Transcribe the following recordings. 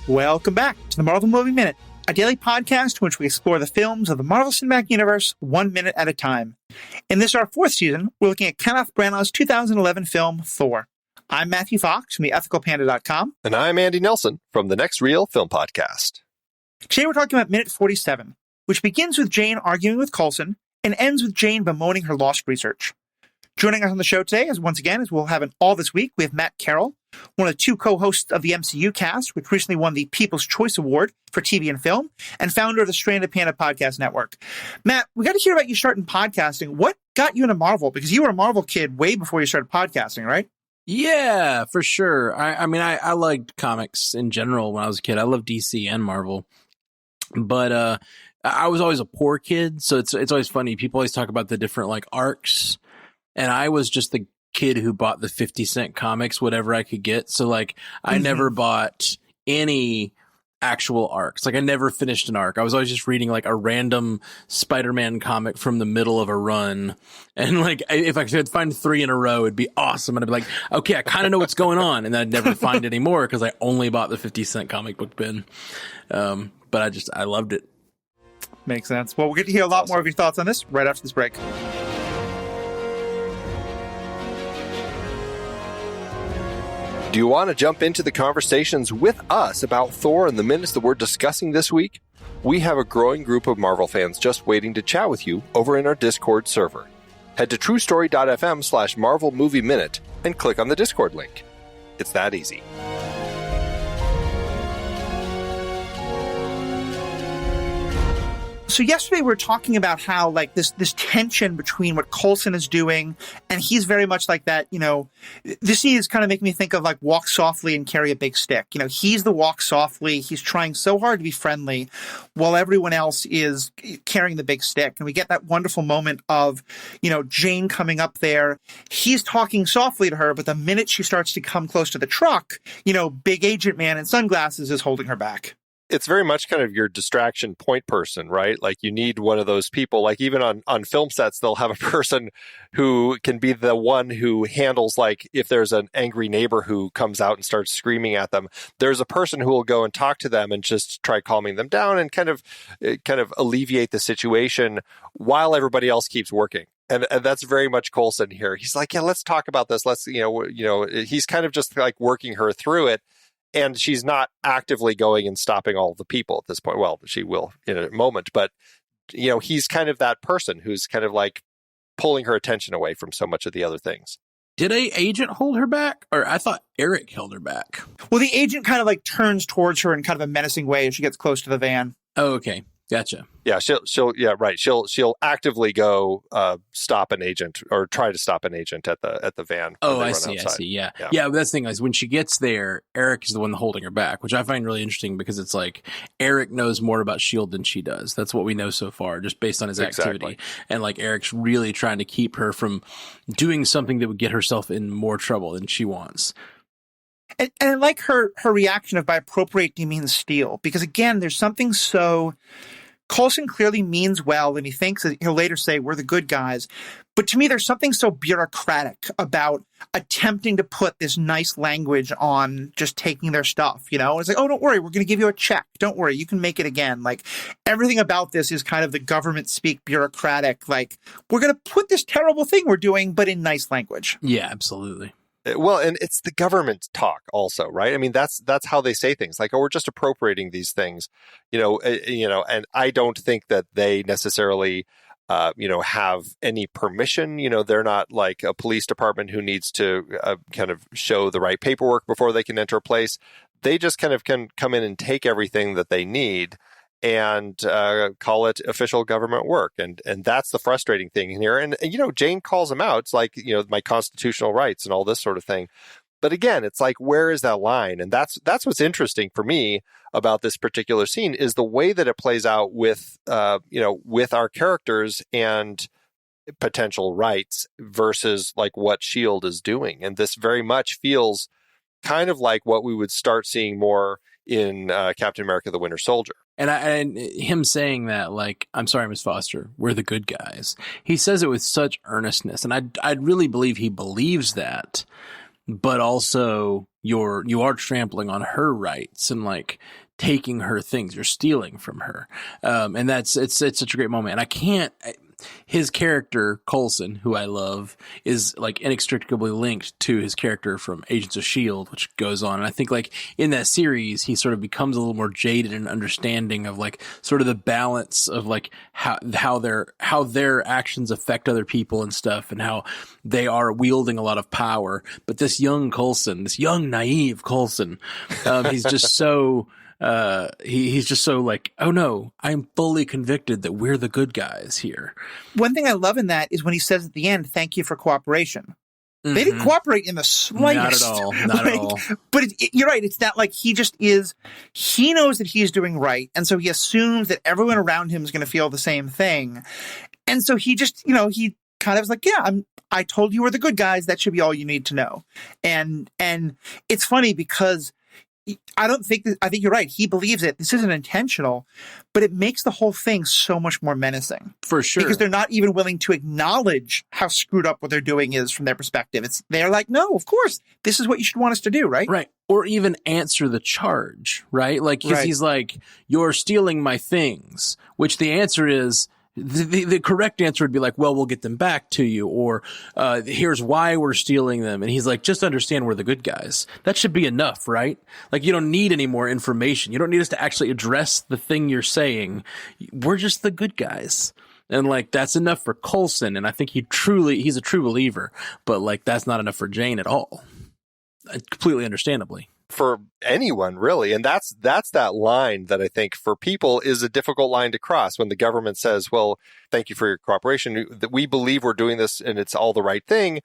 Welcome back to the Marvel Movie Minute, a daily podcast in which we explore the films of the Marvel Cinematic Universe 1 minute at a time. In this, our fourth season, we're looking at Kenneth Branagh's 2011 film, Thor. I'm Matthew Fox from theethicalpanda.com. And I'm Andy Nelson from the Next Reel Film Podcast. Today we're talking about minute 47, which begins with Jane arguing with Coulson and ends with Jane bemoaning her lost research. Joining us on the show today, as we'll have an All This Week, we have Matt Carroll, one of the two co-hosts of the MCUCast, which recently won the People's Choice Award for TV and film, and founder of the Stranded Panda Podcast Network. Matt, we got to hear about you starting podcasting. What got you into Marvel? Because you were a Marvel kid way before you started podcasting, right? Yeah, for sure. I liked comics in general when I was a kid. I loved DC and Marvel. But I was always a poor kid, so it's always funny. People always talk about the different like arcs, and I was just the kid who bought the 50-cent comics, whatever I could get. So like I never bought any actual arcs. Like I never finished an arc. I was always just reading like a random Spider-Man comic from the middle of a run. And like if I could find 3 in a row, it'd be awesome. And I'd be like, okay, I kind of know what's going on. And then I'd never find any more because I only bought the 50-cent comic book bin. But I loved it. Makes sense. Well, we'll get to hear a lot more of your thoughts on this right after this break. Do you want to jump into the conversations with us about Thor and the minutes that we're discussing this week? We have a growing group of Marvel fans just waiting to chat with you over in our Discord server. Head to truestory.fm/Marvel Movie Minute and click on the Discord link. It's that easy. So yesterday we were talking about how like this tension between what Coulson is doing, and he's very much like that, you know, this scene is kind of making me think of like Walk Softly and Carry a Big Stick. You know, he's the walk softly. He's trying so hard to be friendly while everyone else is carrying the big stick. And we get that wonderful moment of, you know, Jane coming up there. He's talking softly to her, but the minute she starts to come close to the truck, you know, big agent man in sunglasses is holding her back. It's very much kind of your distraction point person, right? Like you need one of those people, like even on film sets, they'll have a person who can be the one who handles, like if there's an angry neighbor who comes out and starts screaming at them, there's a person who will go and talk to them and just try calming them down and kind of alleviate the situation while everybody else keeps working. And that's very much Coulson here. He's like, yeah, let's talk about this. Let's, he's kind of just like working her through it. And she's not actively going and stopping all the people at this point. Well, she will in a moment, but you know, he's kind of that person who's kind of like pulling her attention away from so much of the other things. Did a agent hold her back? Or I thought Erik held her back. Well, the agent kind of like turns towards her in kind of a menacing way as she gets close to the van. Oh, okay. Gotcha. Yeah, she'll actively go stop an agent or try to stop an agent at the van. Oh, I see. Yeah. But that's the thing is when she gets there, Erik is the one holding her back, which I find really interesting because it's like Erik knows more about S.H.I.E.L.D. than she does. That's what we know so far, just based on his activity. And like Eric's really trying to keep her from doing something that would get herself in more trouble than she wants. And I like her reaction of by appropriate, do you mean steal? Because again, there's something so Coulson clearly means well, and he thinks that he'll later say we're the good guys. But to me, there's something so bureaucratic about attempting to put this nice language on just taking their stuff, you know? It's like, oh, don't worry, we're going to give you a check. Don't worry, you can make it again. Like, everything about this is kind of the government speak bureaucratic. Like, we're going to put this terrible thing we're doing, but in nice language. Yeah, absolutely. Well, and it's the government talk also, right? I mean, that's how they say things like, oh, we're just appropriating these things, and I don't think that they necessarily, have any permission. You know, they're not like a police department who needs to kind of show the right paperwork before they can enter a place. They just kind of can come in and take everything that they need and call it official government work. And that's the frustrating thing here. And, Jane calls him out. It's like, my constitutional rights and all this sort of thing. But again, it's like, where is that line? And that's what's interesting for me about this particular scene is the way that it plays out with our characters and potential rights versus like what S.H.I.E.L.D. is doing. And this very much feels kind of like what we would start seeing more in Captain America, the Winter Soldier. And him saying that, like, I'm sorry, Miss Foster, we're the good guys. He says it with such earnestness. And I'd really believe he believes that. But also, you are trampling on her rights and like taking her things. You're stealing from her. And it's such a great moment. And his character, Coulson, who I love, is like inextricably linked to his character from Agents of S.H.I.E.L.D., which goes on. And I think like in that series, he sort of becomes a little more jaded and understanding of like sort of the balance of like how their actions affect other people and stuff, and how they are wielding a lot of power. But this young Coulson, this young, naive Coulson, he's just so... he's just so like, oh no, I'm fully convicted that we're the good guys here. One thing I love in that is when he says at the end, "Thank you for cooperation." Mm-hmm. They didn't cooperate in the slightest. Not at all. Not at all. But you're right. It's not like he knows that he's doing right. And so he assumes that everyone around him is going to feel the same thing. And so he just, he kind of is like, yeah, I told you we're the good guys. That should be all you need to know. And it's funny because I think you're right. He believes it. This isn't intentional, but it makes the whole thing so much more menacing. For sure. Because they're not even willing to acknowledge how screwed up what they're doing is from their perspective. They're like, no, of course, this is what you should want us to do, right? Right. Or even answer the charge, right? Like, because he's like, you're stealing my things, which the answer is, the correct answer would be like, well, we'll get them back to you, or here's why we're stealing them. And he's like, just understand we're the good guys. That should be enough, right? Like, you don't need any more information. You don't need us to actually address the thing you're saying. We're just the good guys. And like, that's enough for Coulson. And I think he's a true believer, but like, that's not enough for Jane at all. Completely understandably. For anyone, really. And that's that line that I think for people is a difficult line to cross when the government says, well, thank you for your cooperation. We believe we're doing this and it's all the right thing.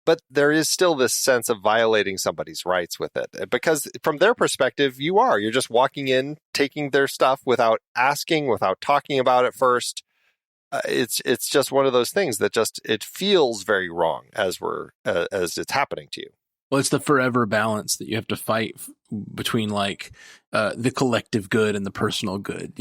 But there is still this sense of violating somebody's rights with it. Because from their perspective, you're just walking in, taking their stuff without asking, without talking about it first. It's just one of those things that it feels very wrong as it's happening to you. Well, it's the forever balance that you have to fight between like the collective good and the personal good,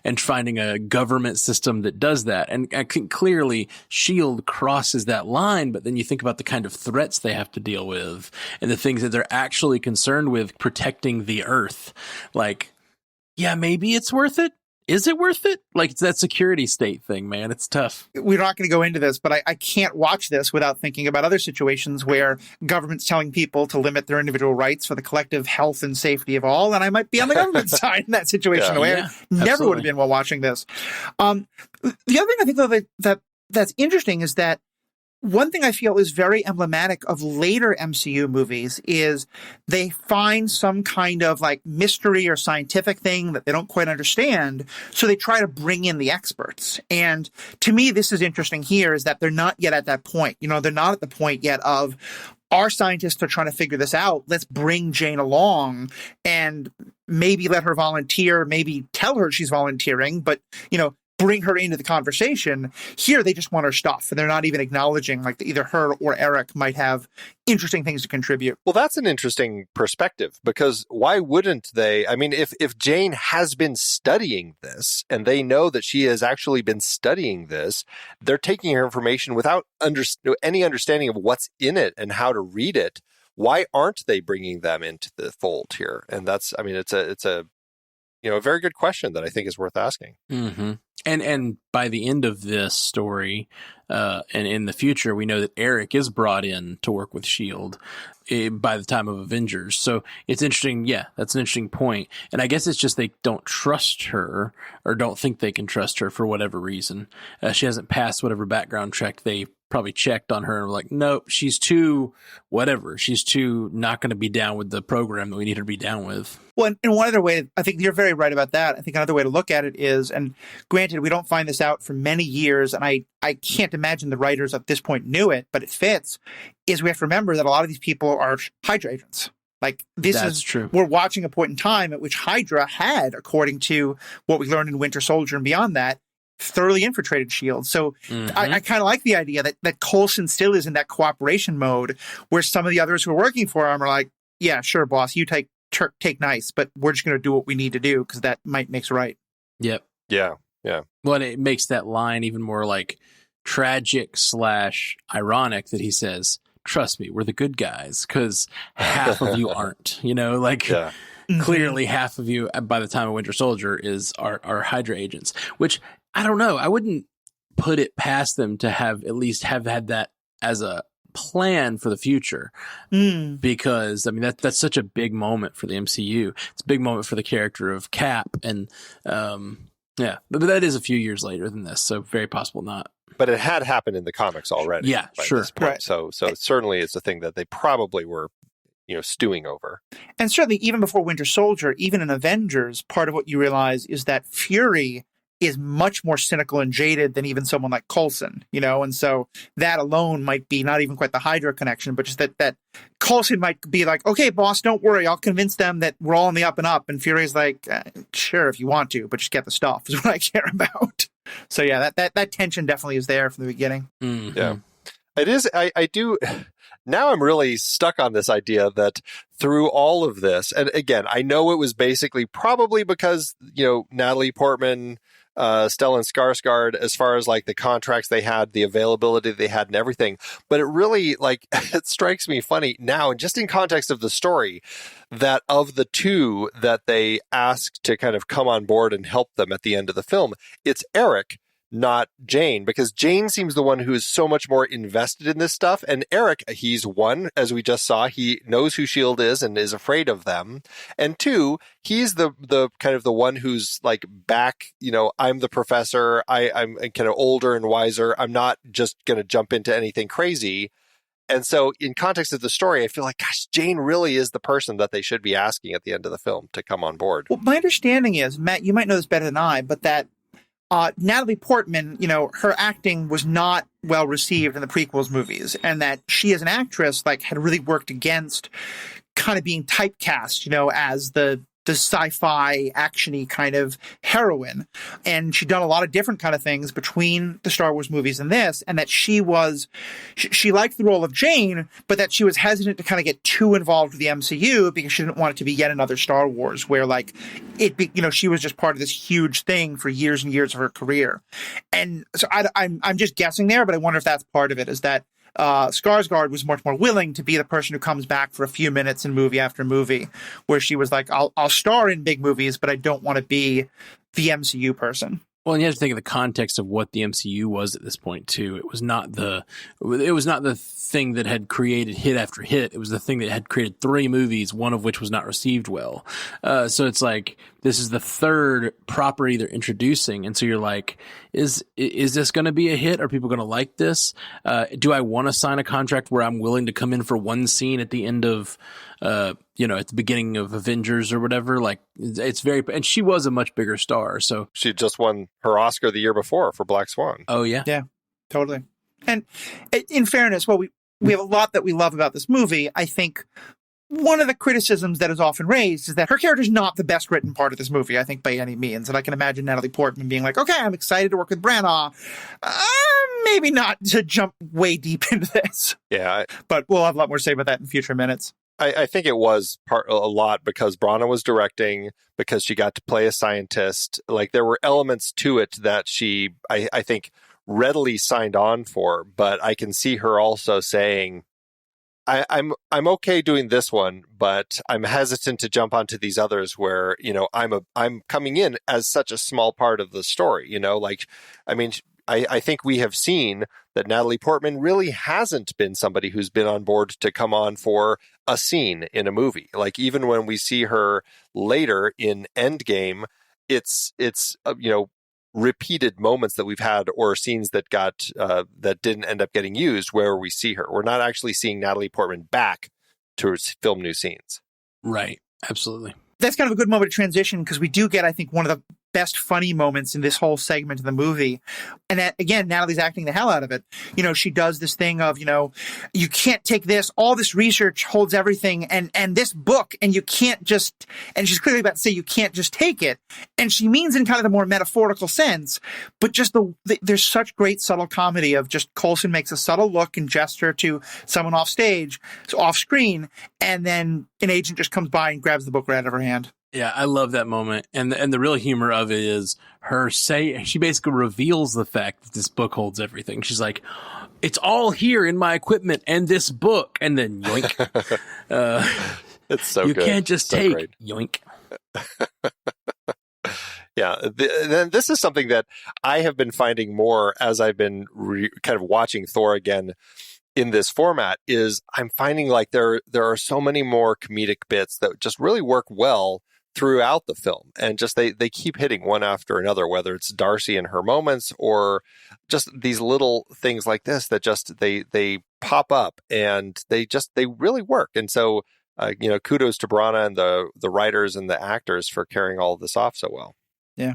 and finding a government system that does that. And I think clearly S.H.I.E.L.D. crosses that line, but then you think about the kind of threats they have to deal with and the things that they're actually concerned with, protecting the Earth. Like, yeah, maybe it's worth it. Is it worth it? Like, it's that security state thing, man. It's tough. We're not going to go into this, but I can't watch this without thinking about other situations where government's telling people to limit their individual rights for the collective health and safety of all. And I might be on the government side in that situation. Never would have been while watching this. The other thing I think, though, that's interesting is that one thing I feel is very emblematic of later MCU movies is they find some kind of like mystery or scientific thing that they don't quite understand, so they try to bring in the experts. And to me, this is interesting here is that they're not yet at that point. They're not at the point yet of our scientists are trying to figure this out. Let's bring Jane along and maybe let her volunteer, maybe tell her she's volunteering, but, bring her into the conversation. Here, they just want her stuff, and they're not even acknowledging like either her or Erik might have interesting things to contribute. Well, that's an interesting perspective, because why wouldn't they? I mean, if Jane has been studying this and they know that she has actually been studying this, they're taking her information without any understanding of what's in it and how to read it. Why aren't they bringing them into the fold here? And it's a very good question that I think is worth asking. Mm-hmm. And by the end of this story, and in the future, we know that Erik is brought in to work with S.H.I.E.L.D. By the time of Avengers. So it's interesting. Yeah, that's an interesting point. And I guess it's just they don't trust her or don't think they can trust her for whatever reason. She hasn't passed whatever background check they probably checked on her and were like, nope, she's too whatever. She's too not going to be down with the program that we need her to be down with. Well, and one other way, I think you're very right about that. I think another way to look at it is, and granted, we don't find this out for many years, and I can't imagine the writers at this point knew it, but it fits, is we have to remember that a lot of these people are Hydra agents. Like, That's true. We're watching a point in time at which Hydra had, according to what we learned in Winter Soldier and beyond that, thoroughly infiltrated S.H.I.E.L.D. So I kind of like the idea that Coulson still is in that cooperation mode where some of the others who are working for him are like, yeah, sure, boss, you take nice, but we're just going to do what we need to do because that might makes right. Yep. Yeah. Well, and it makes that line even more like tragic / ironic that he says, trust me, we're the good guys, because half of you aren't, Yeah. clearly half of you by the time of Winter Soldier are Hydra agents, which I don't know. I wouldn't put it past them to at least have had that as a plan for the future, because I mean that's such a big moment for the MCU. It's a big moment for the character of Cap, and but that is a few years later than this, so very possible not. But it had happened in the comics already. Yeah, by sure. this point. Right. So certainly it's a thing that they probably were, stewing over. And certainly even before Winter Soldier, even in Avengers, part of what you realize is that Fury is much more cynical and jaded than even someone like Coulson, and so that alone might be not even quite the Hydra connection, but just that Coulson might be like, okay, boss, don't worry, I'll convince them that we're all on the up and up, and Fury's like, sure, if you want to, but just get the stuff is what I care about. So yeah, that tension definitely is there from the beginning. Mm-hmm. Yeah, it is. I do. Now I'm really stuck on this idea that through all of this, and again, I know it was basically probably because, Natalie Portman, Stellan Skarsgård, as far as like the contracts they had, the availability they had and everything. But it really it strikes me funny now, and just in context of the story, that of the two that they asked to kind of come on board and help them at the end of the film, it's Erik, not Jane, because Jane seems the one who is so much more invested in this stuff. And Erik, he's one, as we just saw, he knows who S.H.I.E.L.D. is and is afraid of them. And two, he's the kind of the one who's like back, I'm the professor, I'm kind of older and wiser. I'm not just going to jump into anything crazy. And so in context of the story, I feel like, gosh, Jane really is the person that they should be asking at the end of the film to come on board. Well, my understanding is, Matt, you might know this better than I, but that Natalie Portman, her acting was not well received in the prequels movies, and that she as an actress had really worked against kind of being typecast, as the sci-fi action-y kind of heroine. And she'd done a lot of different kind of things between the Star Wars movies and this, and that she liked the role of Jane, but that she was hesitant to kind of get too involved with the MCU because she didn't want it to be yet another Star Wars where she was just part of this huge thing for years and years of her career. And so I'm just guessing there, but I wonder if that's part of it, is that Skarsgård was much more willing to be the person who comes back for a few minutes in movie after movie, where she was like, I'll star in big movies, but I don't want to be the MCU person. Well, and you have to think of the context of what the MCU was at this point too. It was not the thing that had created hit after hit. It was the thing that had created 3 movies, one of which was not received well. So it's like, this is the third property they're introducing. And so you're like, is this going to be a hit? Are people going to like this? Do I want to sign a contract where I'm willing to come in for one scene at the end of, at the beginning of Avengers or whatever? And she was a much bigger star. So she just won her Oscar the year before for Black Swan. Oh yeah. Yeah, totally. And in fairness, we have a lot that we love about this movie. I think one of the criticisms that is often raised is that her character is not the best written part of this movie, I think, by any means. And I can imagine Natalie Portman being like, okay, I'm excited to work with Branagh. Maybe not to jump way deep into this. Yeah. But we'll have a lot more to say about that in future minutes. I think it was a lot because Branagh was directing, because she got to play a scientist. There were elements to it that she, I think, readily signed on for. But I can see her also saying, I'm okay doing this one, but I'm hesitant to jump onto these others where, I'm coming in as such a small part of the story. I think we have seen that Natalie Portman really hasn't been somebody who's been on board to come on for a scene in a movie. Even when we see her later in Endgame, it's repeated moments that we've had, or scenes that that didn't end up getting used, where we see her. We're not actually seeing Natalie Portman back to film new scenes. Right. Absolutely. That's kind of a good moment to transition, because we do get, I think, one of the best funny moments in this whole segment of the movie. And that, again, Natalie's acting the hell out of it. She does this thing of, you can't take this, all this research holds everything, and this book, and you can't just, and she's clearly about to say you can't just take it. And she means in kind of the more metaphorical sense, but just there's such great subtle comedy of just Coulson makes a subtle look and gesture to someone off stage, so off screen, and then an agent just comes by and grabs the book right out of her hand. Yeah, I love that moment. And the real humor of it is she basically reveals the fact that this book holds everything. She's like, it's all here in my equipment and this book. And then yoink. It's so you good. can't just so take great. yoink. Yeah, then this is something that I have been finding more as I've been kind of watching Thor again in this format, is I'm finding like there are so many more comedic bits that just really work well throughout the film, and just they keep hitting one after another, whether it's Darcy and her moments or just these little things like this that just they pop up and they really work. And so kudos to Brana and the writers and the actors for carrying all of this off so well. Yeah.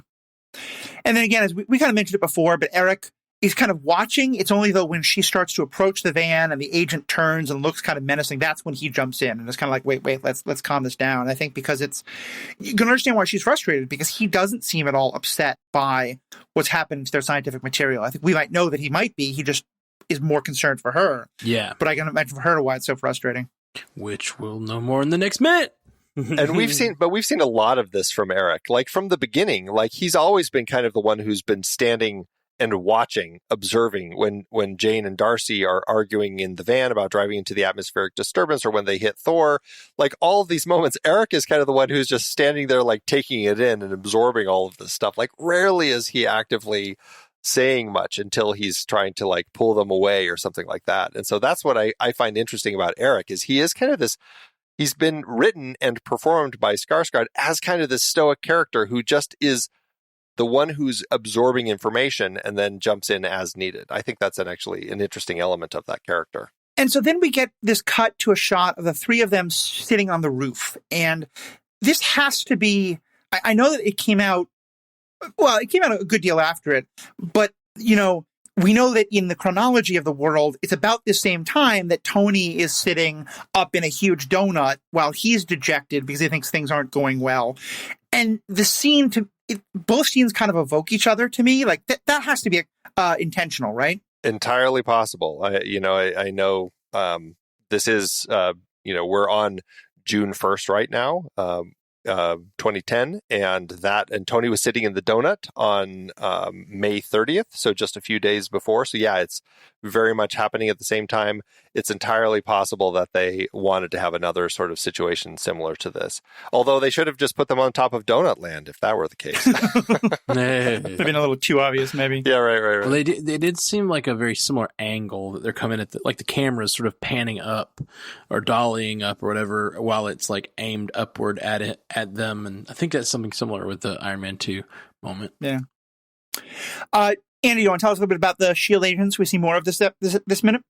And then again, as we kind of mentioned it before, but Erik is kind of watching. It's only though when she starts to approach the van and the agent turns and looks kind of menacing, that's when he jumps in and it's kind of like, wait, let's calm this down. I think because you can understand why she's frustrated, because he doesn't seem at all upset by what's happened to their scientific material. I think we might know that he might be. He just is more concerned for her. Yeah. But I can imagine for her why it's so frustrating. Which we'll know more in the next minute. And we've seen a lot of this from Erik, like from the beginning. Like he's always been kind of the one who's been standing and watching, observing when Jane and Darcy are arguing in the van about driving into the atmospheric disturbance, or when they hit Thor. Like all of these moments, Erik is kind of the one who's just standing there, like taking it in and absorbing all of this stuff. Like rarely is he actively saying much until he's trying to like pull them away or something like that. And so that's what I find interesting about Erik, is he is kind of this. He's been written and performed by Skarsgård as kind of this stoic character who just is the one who's absorbing information and then jumps in as needed. I think that's actually an interesting element of that character. And so then we get this cut to a shot of the three of them sitting on the roof. And this has to be, I know that it came out a good deal after it, but, we know that in the chronology of the world, it's about the same time that Tony is sitting up in a huge donut while he's dejected because he thinks things aren't going well. And the scene, both scenes kind of evoke each other to me. Like that has to be intentional, right? Entirely possible. I know this is, we're on June 1st right now. 2010, and Tony was sitting in the donut on May 30th, so just a few days before. So yeah, it's very much happening at the same time. It's entirely possible that they wanted to have another sort of situation similar to this. Although they should have just put them on top of Donut Land if that were the case. It'd been a little too obvious, maybe. Yeah, right. Well, they did seem like a very similar angle that they're coming at, like the camera's sort of panning up or dollying up or whatever while it's like aimed upward at them. And I think that's something similar with the Iron Man 2 moment. Yeah. Andy, you want to tell us a little bit about the S.H.I.E.L.D. agents? We see more of this minute?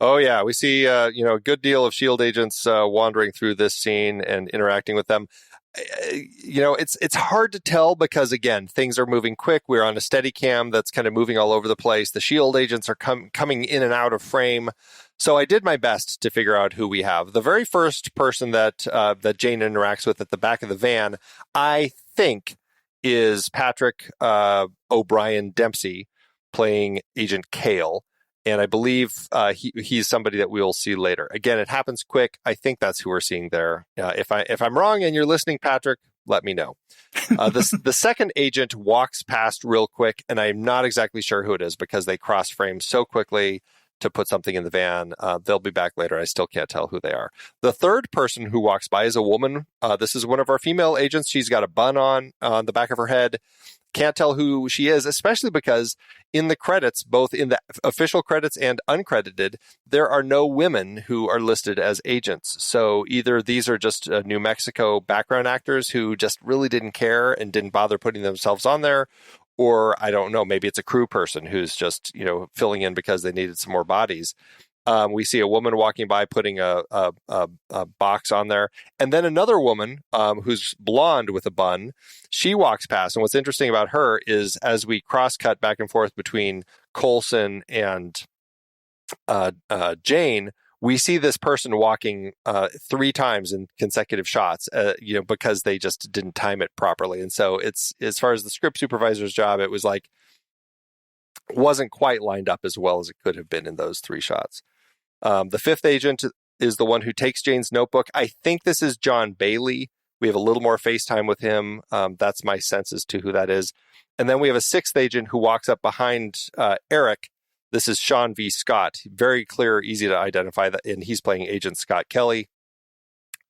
Oh, yeah. We see, a good deal of S.H.I.E.L.D. agents wandering through this scene and interacting with them. It's hard to tell because, again, things are moving quick. We're on a steady cam that's kind of moving all over the place. The S.H.I.E.L.D. agents are coming in and out of frame. So I did my best to figure out who we have. The very first person that Jane interacts with at the back of the van, I think, is Patrick O'Brien Dempsey playing Agent Kale. And I believe he's somebody that we'll see later. Again, it happens quick. I think that's who we're seeing there. If I'm wrong and you're listening, Patrick, let me know. The second agent walks past real quick, and I'm not exactly sure who it is because they cross frame so quickly to put something in the van. They'll be back later. I still can't tell who they are. The third person who walks by is a woman. This is one of our female agents. She's got a bun on the back of her head. Can't tell who she is, especially because in the credits, both in the official credits and uncredited, there are no women who are listed as agents. So either these are just New Mexico background actors who just really didn't care and didn't bother putting themselves on there, or I don't know, maybe it's a crew person who's just, filling in because they needed some more bodies. We see a woman walking by putting a box on there. And then another woman who's blonde with a bun, she walks past. And what's interesting about her is as we cross-cut back and forth between Coulson and Jane, we see this person walking 3 times in consecutive shots, because they just didn't time it properly. And so it's, as far as the script supervisor's job, it was like, wasn't quite lined up as well as it could have been in those 3 shots. The fifth agent is the one who takes Jane's notebook. I think this is John Bailey. We have a little more FaceTime with him. That's my sense as to who that is. And then we have a sixth agent who walks up behind Erik. This is Sean V. Scott. Very clear, easy to identify that, and he's playing Agent Scott Kelly.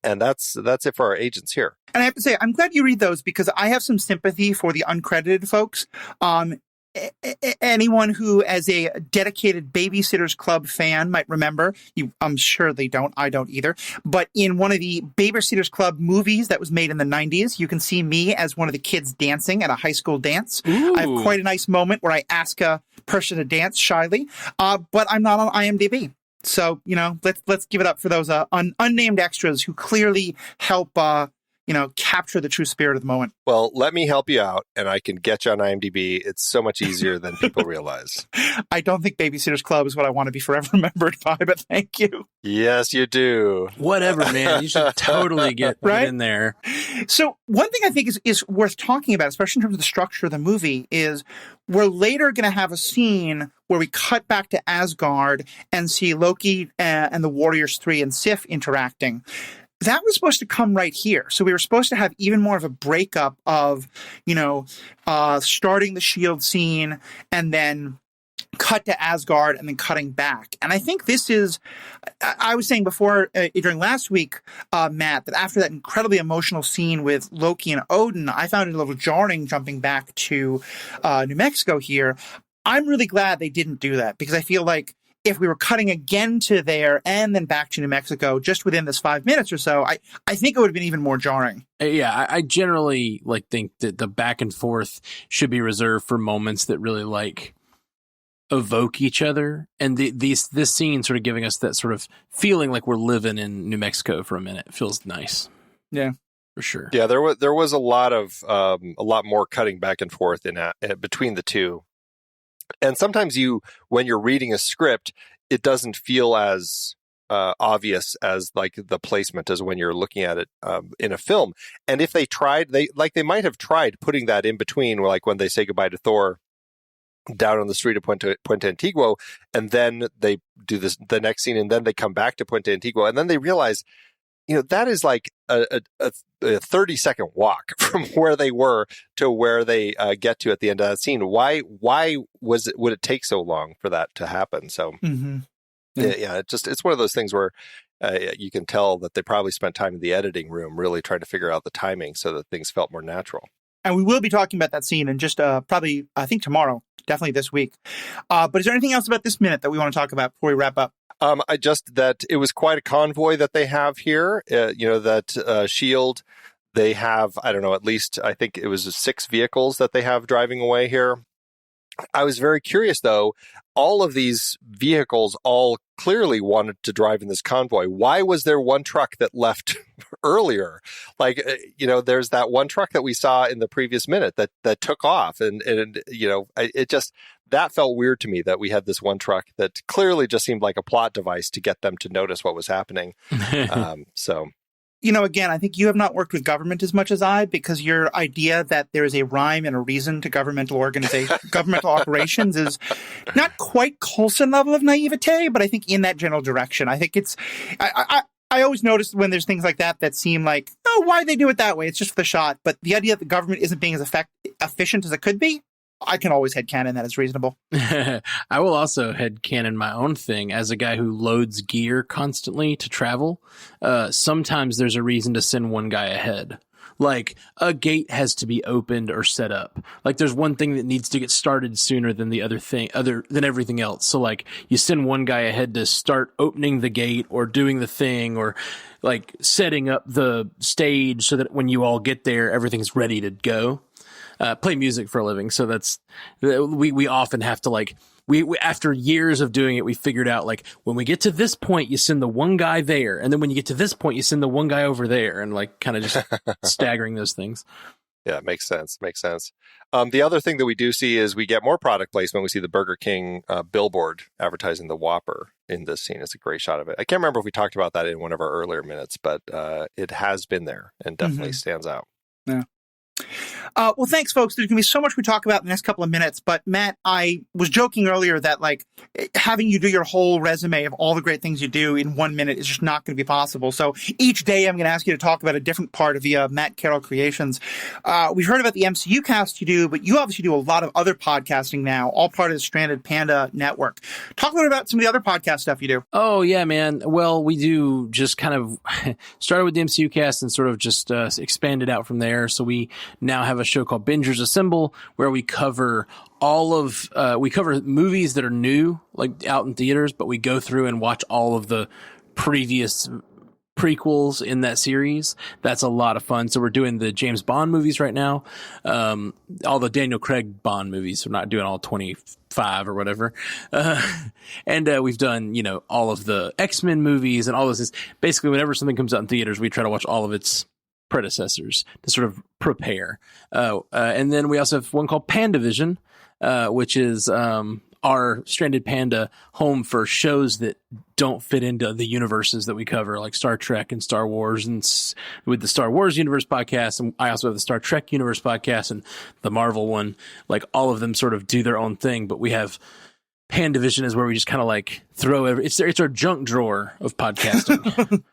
And that's it for our agents here. And I have to say, I'm glad you read those because I have some sympathy for the uncredited folks. Anyone who, as a dedicated Babysitters Club fan, might remember, I'm sure they don't, I don't either, but in one of the Babysitters Club movies that was made in the 90s, you can see me as one of the kids dancing at a high school dance. Ooh. I have quite a nice moment where I ask a person to dance shyly, but I'm not on IMDb. So, let's give it up for those unnamed extras who clearly help capture the true spirit of the moment. Well, let me help you out, and I can get you on IMDb. It's so much easier than people realize. I don't think Babysitters Club is what I want to be forever remembered by, but thank you. Yes, you do. Whatever, man. You should totally get in there. So one thing I think is worth talking about, especially in terms of the structure of the movie, is we're later going to have a scene where we cut back to Asgard and see Loki and the Warriors 3 and Sif interacting. That was supposed to come right here. So we were supposed to have even more of a breakup of, starting the S.H.I.E.L.D. scene and then cut to Asgard and then cutting back. And I think this is, I was saying before, during last week, Matt, that after that incredibly emotional scene with Loki and Odin, I found it a little jarring jumping back to New Mexico here. I'm really glad they didn't do that because I feel like if we were cutting again to there and then back to New Mexico just within this 5 minutes or so, I think it would have been even more jarring. Yeah, I generally think that the back and forth should be reserved for moments that really evoke each other. And this scene sort of giving us that sort of feeling like we're living in New Mexico for a minute. It feels nice. Yeah. For sure. Yeah, there was a lot more cutting back and forth in between the two. And sometimes when you're reading a script, it doesn't feel as obvious as the placement as when you're looking at it in a film. And if they tried, they might have tried putting that in between, like when they say goodbye to Thor down on the street of Puente Antiguo, and then they do the next scene, and then they come back to Puente Antiguo, and then they realize, that is like a 30-second walk from where they were to where they get to at the end of that scene. Why would it take so long for that to happen? So, it's one of those things where you can tell that they probably spent time in the editing room really trying to figure out the timing so that things felt more natural. And we will be talking about that scene in just probably, I think, tomorrow, definitely this week. But is there anything else about this minute that we want to talk about before we wrap up? That it was quite a convoy that they have here. That S.H.I.E.L.D., they have, I don't know, at least I think it was 6 vehicles that they have driving away here. I was very curious, though. All of these vehicles all clearly wanted to drive in this convoy. Why was there one truck that left earlier? There's that one truck that we saw in the previous minute that took off. And it just, that felt weird to me that we had this one truck that clearly just seemed like a plot device to get them to notice what was happening. Again, I think you have not worked with government as much as I, because your idea that there is a rhyme and a reason to governmental operations is not quite Coulson level of naivete, but I think in that general direction. I think it's, I always notice when there's things like that seem like, oh, why'd they do it that way? It's just for the shot. But the idea that the government isn't being as efficient as it could be, I can always headcanon that is reasonable. I will also headcanon my own thing as a guy who loads gear constantly to travel. Sometimes there's a reason to send one guy ahead. Like a gate has to be opened or set up. Like there's one thing that needs to get started sooner than the other than everything else. So like you send one guy ahead to start opening the gate or doing the thing or like setting up the stage so that when you all get there, everything's ready to go. Play music for a living, so that's we often have to we after years of doing it, we figured out when we get to this point, you send the one guy there, and then when you get to this point, you send the one guy over there, and kind of just staggering those things. Yeah, makes sense. The other thing that we do see is we get more product placement. We see the Burger King billboard advertising the Whopper in this scene. It's a great shot of it. I can't remember if we talked about that in one of our earlier minutes, but it has been there and definitely stands out. Yeah. Well, thanks, folks. There's going to be so much we talk about in the next couple of minutes. But, Matt, I was joking earlier that, like, having you do your whole resume of all the great things you do in 1 minute is just not going to be possible. So each day I'm going to ask you to talk about a different part of the Matt Carroll creations. We've heard about the MCUcast you do, but you obviously do a lot of other podcasting now, all part of the Stranded Panda Network. Talk a little about some of the other podcast stuff you do. Oh, yeah, man. Well, we do just kind of started with the MCUcast and sort of just expanded out from there. So we now have a show called Bingers Assemble, where we cover we cover movies that are new, like out in theaters, but we go through and watch all of the previous prequels in that series. That's a lot of fun. So we're doing the James Bond movies right now, all the Daniel Craig Bond movies. We're not doing all 25 or whatever. And we've done, all of the X-Men movies and all this. Basically, whenever something comes out in theaters, we try to watch all of its predecessors to sort of prepare. And then we also have one called PandaVision, which is our Stranded Panda home for shows that don't fit into the universes that we cover, like Star Trek and Star Wars, and with the Star Wars Universe podcast. And I also have the Star Trek Universe podcast and the Marvel one. Like, all of them sort of do their own thing, but we have PandaVision is where we just kind of like throw it's our junk drawer of podcasting.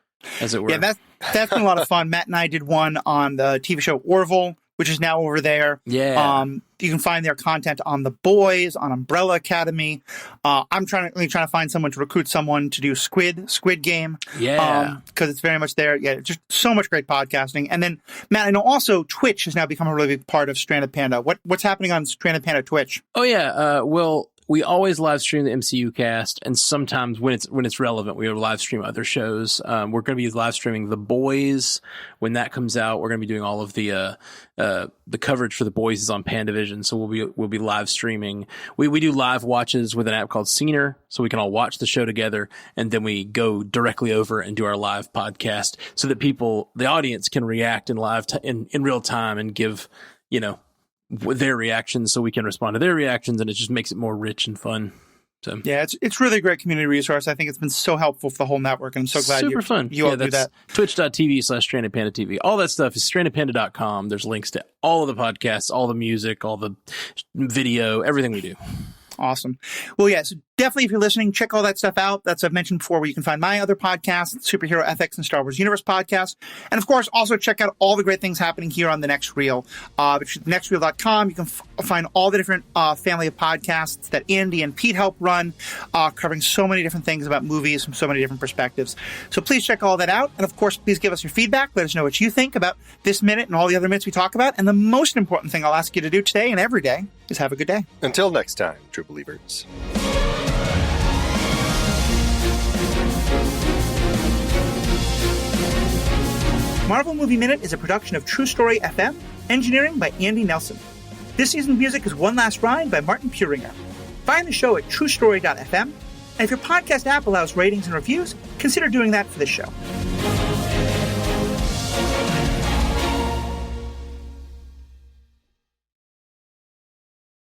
As it were. Yeah, that's been a lot of fun. Matt and I did one on the TV show Orville, which is now over there. Yeah. You can find their content on The Boys, on Umbrella Academy. I'm trying to find someone to recruit someone to do Squid Game. Yeah. Because it's very much there. Yeah, just so much great podcasting. And then, Matt, I know also Twitch has now become a really big part of Stranded Panda. What's happening on Stranded Panda Twitch? Oh, yeah. Well, we always live stream the MCUcast, and sometimes when it's relevant, we live stream other shows. We're going to be live streaming The Boys when that comes out. We're going to be doing all of the coverage for The Boys is on PandaVision, so we'll be live streaming. We do live watches with an app called Scener, so we can all watch the show together, and then we go directly over and do our live podcast, so that the audience, can react in live in real time and give their reactions, so we can respond to their reactions, and it just makes it more rich and fun. So yeah, it's really a great community resource. I think it's been so helpful for the whole network, and I'm so glad you all do that. Twitch.tv/StrandedPandaTV. All that stuff is strandedpanda.com. There's links to all of the podcasts, all the music, all the video, everything we do. Awesome. Well, yeah, so definitely if you're listening, check all that stuff out. That's, I've mentioned before, where you can find my other podcasts, Superhero Ethics and Star Wars Universe podcast. And of course, also check out all the great things happening here on The Next Reel. Nextreel.com. You can find all the different family of podcasts that Andy and Pete help run, covering so many different things about movies from so many different perspectives. So please check all that out. And of course, please give us your feedback. Let us know what you think about this minute and all the other minutes we talk about. And the most important thing I'll ask you to do today and every day is have a good day. Until next time, true believers. Marvel Movie Minute is a production of True Story FM, engineering by Andy Nelson. This season's music is One Last Ride by Martin Puringer. Find the show at truestory.fm, and if your podcast app allows ratings and reviews, consider doing that for this show.